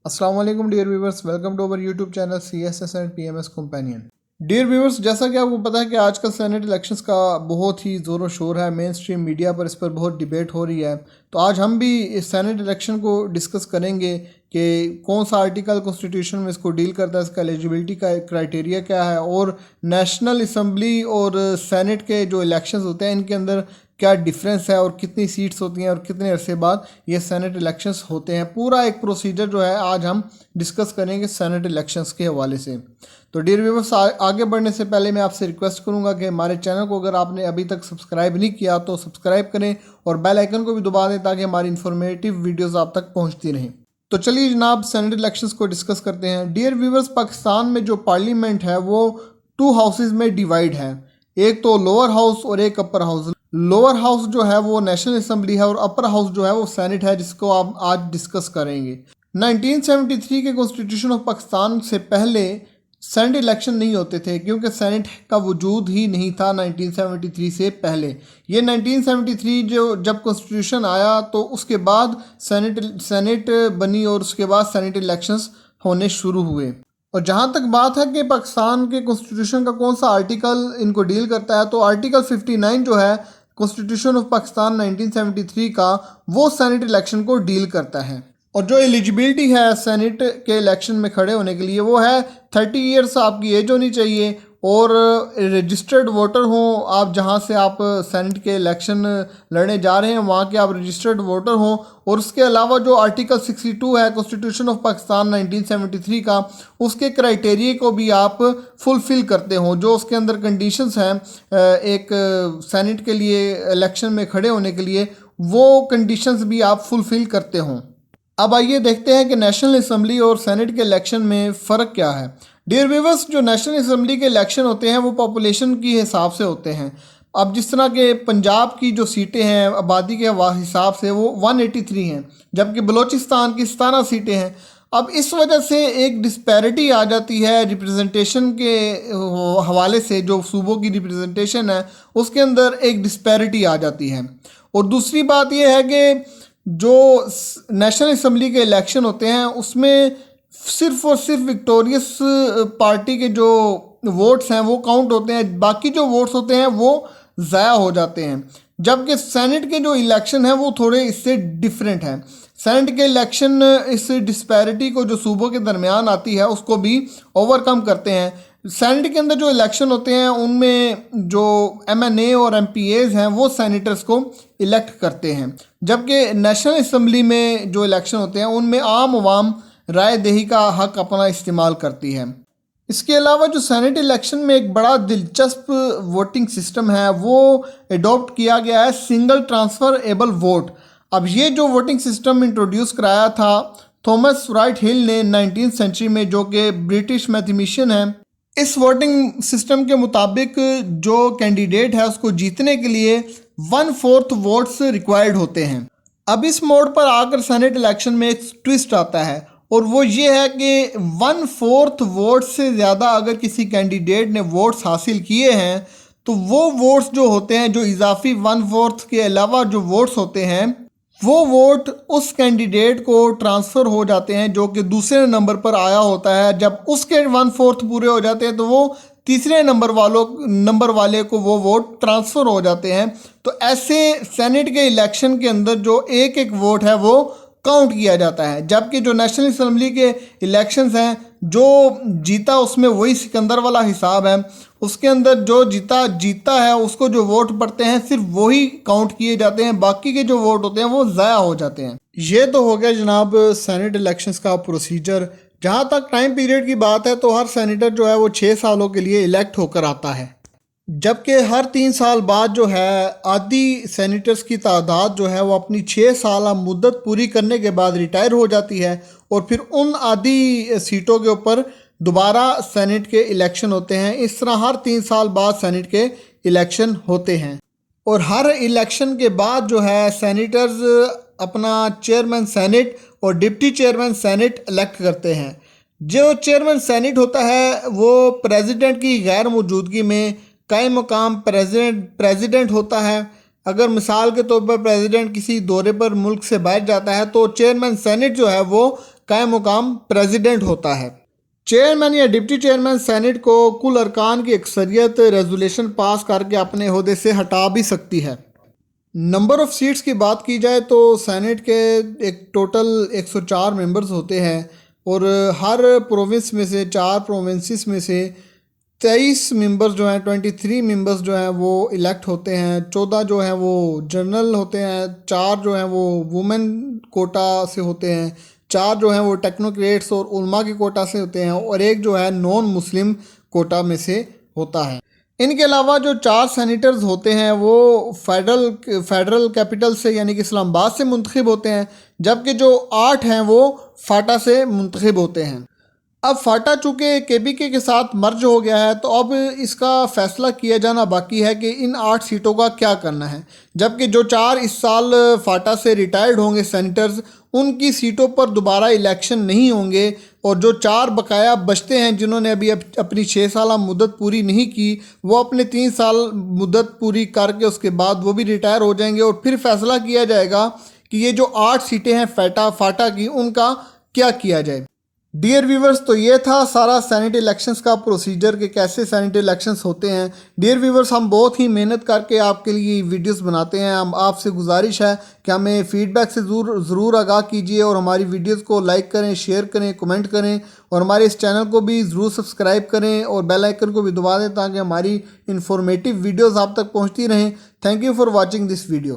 अस्सलाम वालेकुम dear viewers, welcome to our YouTube channel CSS and PMS companion. Dear viewers, जैसा कि आपको पता है कि आजकल सेनेट इलेक्शंस का बहुत ही ज़ोर शोर है, मेन स्ट्रीम मीडिया पर इस पर बहुत डिबेट हो रही है। तो आज हम भी इस सेनेट इलेक्शन को डिस्कस करेंगे कि कौन सा आर्टिकल कॉन्स्टिट्यूशन में इसको डील करता है, इसका एलिजिबिलिटी का क्राइटेरिया क्या है, और नेशनल असम्बली और सेनेट के जो इलेक्शंस होते हैं इनके अंदर क्या डिफरेंस है और कितनी सीट्स होती हैं और कितने अरसे बाद ये सेनेट इलेक्शंस होते हैं। पूरा एक प्रोसीजर जो है आज हम डिस्कस करेंगे सेनेट इलेक्शंस के हवाले से। तो डियर व्यूअर्स, आगे बढ़ने से पहले मैं आपसे रिक्वेस्ट करूंगा कि हमारे चैनल को अगर आपने अभी तक सब्सक्राइब नहीं किया तो सब्सक्राइब करें और बेल आइकन को भी दबा दें ताकि हमारी इन्फॉर्मेटिव वीडियोज़ आप तक पहुँचती रहें। तो चलिए जनाब, सेनेट इलेक्शंस को डिस्कस करते हैं। डियर व्यूअर्स, पाकिस्तान में जो पार्लियामेंट है वो 2 हाउसेज में डिवाइड है, एक तो लोअर हाउस और एक अपर हाउस। लोअर हाउस जो है वो नेशनल असम्बली है और अपर हाउस जो है वो सेनेट है, जिसको आप आज डिस्कस करेंगे। 1973 के कॉन्स्टिट्यूशन ऑफ पाकिस्तान से पहले सेनेट इलेक्शन नहीं होते थे क्योंकि सेनेट का वजूद ही नहीं था 1973 से पहले। ये 1973 जो जब कॉन्स्टिट्यूशन आया तो उसके बाद सेनेट बनी और उसके बाद सेनेट इलेक्शंस होने शुरू हुए। और जहाँ तक बात है कि पाकिस्तान के कॉन्स्टिट्यूशन का कौन सा आर्टिकल इनको डील करता है, तो आर्टिकल 59 जो है कॉन्स्टिट्यूशन ऑफ पाकिस्तान 1973 का, वो सेनेट इलेक्शन को डील करता है। और जो एलिजिबिलिटी है सेनेट के इलेक्शन में खड़े होने के लिए वो है 30 ईयर्स आपकी एज होनी चाहिए और रजिस्टर्ड वोटर हो आप, जहां से आप सेनेट के इलेक्शन लड़ने जा रहे हैं वहां के आप रजिस्टर्ड वोटर हो। और उसके अलावा जो आर्टिकल 62 है कॉन्स्टिट्यूशन ऑफ पाकिस्तान 1973 का, उसके क्राइटेरिया को भी आप फुलफ़िल करते हो। जो उसके अंदर कंडीशंस हैं एक सेनेट के लिए इलेक्शन में खड़े होने के लिए, वो कंडीशंस भी आप फुलफ़िल करते हो। अब आइए देखते हैं कि नेशनल असम्बली और सेनेट के इलेक्शन में फ़र्क क्या है। डियर व्यूअर्स, जो नेशनल असम्बली के इलेक्शन होते हैं वो पॉपुलेशन के हिसाब से होते हैं। अब जिस तरह के पंजाब की जो सीटें हैं आबादी के हिसाब से वो 183 हैं, जबकि बलूचिस्तान की 17 सीटें हैं। अब इस वजह से एक डिस्पैरिटी आ जाती है रिप्रेजेंटेशन के हवाले से। जो सूबों की रिप्रेजेंटेशन है उसके अंदर एक डिस्पैरिटी आ जाती है। और दूसरी बात यह है कि जो नेशनल असम्बली के इलेक्शन होते हैं उसमें सिर्फ और सिर्फ विक्टोरियस पार्टी के जो वोट्स हैं वो काउंट होते हैं, बाकी जो वोट्स होते हैं वो ज़ाया हो जाते हैं। जबकि सेनेट के जो इलेक्शन हैं वो थोड़े इससे डिफरेंट हैं। सेनेट के इलेक्शन इस डिस्पैरिटी को जो सूबों के दरमियान आती है उसको भी ओवरकम करते हैं। सेनेट के अंदर जो इलेक्शन होते हैं उनमें जो MNA और MPAs हैं वो सेनेटर्स को इलेक्ट करते हैं, जबकि नेशनल असम्बली में जो इलेक्शन होते हैं उनमें आम आवाम राय दही का हक अपना इस्तेमाल करती है। इसके अलावा जो सेनेट इलेक्शन में एक बड़ा दिलचस्प वोटिंग सिस्टम है वो अडॉप्ट किया गया है, सिंगल ट्रांसफरेबल वोट। अब ये जो वोटिंग सिस्टम इंट्रोड्यूस कराया था थॉमस राइट हिल ने 19वीं सेंचुरी में, जो कि ब्रिटिश मैथमेटिशियन है। इस वोटिंग सिस्टम के मुताबिक जो कैंडिडेट है उसको जीतने के लिए 1/4 वोट्स रिक्वायर्ड होते हैं। अब इस मोड पर आकर सेनेट इलेक्शन में एक ट्विस्ट आता है और वो ये है कि 1/4 वोट से ज़्यादा अगर किसी कैंडिडेट ने वोट्स हासिल किए हैं तो वो वोट्स जो होते हैं, जो इजाफी 1/4 के अलावा जो वोट्स होते हैं, वो वोट उस कैंडिडेट को ट्रांसफ़र हो जाते हैं जो कि दूसरे नंबर पर आया होता है। जब उसके 1/4 पूरे हो जाते हैं तो वो तीसरे नंबर वाले को वो वोट ट्रांसफ़र हो जाते हैं। तो ऐसे सेनेट के इलेक्शन के अंदर जो एक एक वोट है वो काउंट किया जाता है, जबकि जो नेशनल असम्बली के इलेक्शंस हैं जो जीता उसमें वही सिकंदर वाला हिसाब है। उसके अंदर जो जीता है उसको जो वोट पड़ते हैं सिर्फ वही काउंट किए जाते हैं, बाकी के जो वोट होते हैं वो ज़ाया हो जाते हैं। ये तो हो गया जनाब सेनेट इलेक्शंस का प्रोसीजर। जहाँ तक टाइम पीरियड की बात है तो हर सेनेटर जो है वो 6 सालों के लिए इलेक्ट होकर आता है, जबकि हर 3 साल बाद जो है आधी सेनेटर्स की तादाद जो है वो अपनी 6 साल मुद्दत पूरी करने के बाद रिटायर हो जाती है और फिर उन आधी सीटों के ऊपर दोबारा सेनेट के इलेक्शन होते हैं। इस तरह हर 3 साल बाद सेनेट के इलेक्शन होते हैं और हर इलेक्शन के बाद जो है सेनेटर्स अपना चेयरमैन सेनेट और डिप्टी चेयरमैन सेनेट इलेक्ट करते हैं। जो चेयरमैन सेनेट होता है वो प्रेसिडेंट की गैर मौजूदगी में कायम मकाम प्रेसिडेंट होता है। अगर मिसाल के तौर पर प्रेसिडेंट किसी दौरे पर मुल्क से बाहर जाता है तो चेयरमैन सेनेट जो है वो कायम मुकाम प्रेसिडेंट होता है। चेयरमैन या डिप्टी चेयरमैन सेनेट को कुल अरकान की अक्सरियत रेजोल्यूशन पास करके अपने ओहदे से हटा भी सकती है। नंबर ऑफ़ सीट्स की बात की जाए तो सेनेट के एक टोटल 104 मेंबर्स होते हैं और हर प्रोविंस में से 4 प्रोविंसेस में से 23 मेंबर्स जो हैं 23 मेंबर्स जो हैं वो इलेक्ट होते हैं। 14 जो हैं वो जनरल होते हैं, 4 जो हैं वो वुमेन कोटा से होते हैं, 4 जो हैं वो टेक्नोक्रेट्स और उलमा के कोटा से होते हैं और एक जो है नॉन मुस्लिम कोटा में से होता है। इनके अलावा जो 4 सेनेटर्स होते हैं वो फेडरल कैपिटल से यानी कि इस्लामाबाद से मुंतखब होते हैं, जबकि जो 8 हैं वो फाटा से मुंतखब होते हैं। अब फाटा चूँकि केबीके के साथ मर्ज हो गया है तो अब इसका फ़ैसला किया जाना बाकी है कि इन 8 सीटों का क्या करना है, जबकि जो 4 इस साल फाटा से रिटायर्ड होंगे सेनेटर्स उनकी सीटों पर दोबारा इलेक्शन नहीं होंगे और जो 4 बकाया बचते हैं जिन्होंने अभी अपनी 6 साल मुद्दत पूरी नहीं की वो अपने 3 साल मुद्दत पूरी करके उसके बाद वो भी रिटायर हो जाएंगे और फिर फैसला किया जाएगा कि ये जो 8 सीटें हैं फाटा की उनका क्या किया जाए। डियर व्यूवर्स, तो ये था सारा सेनेट इलेक्शंस का प्रोसीजर कि कैसे सेनेट इलेक्शंस होते हैं। डियर व्यूवर्स, हम बहुत ही मेहनत करके आपके लिए वीडियोस बनाते हैं। हम आपसे गुजारिश है कि हमें फ़ीडबैक से ज़रूर आगाह कीजिए और हमारी वीडियोस को लाइक करें, शेयर करें, कमेंट करें और हमारे इस चैनल को भी ज़रूर सब्सक्राइब करें और बेल आइकन को भी दबा दें ताकि हमारी इन्फॉर्मेटिव वीडियोज़ आप तक पहुँचती रहें। Thank you for watching this video.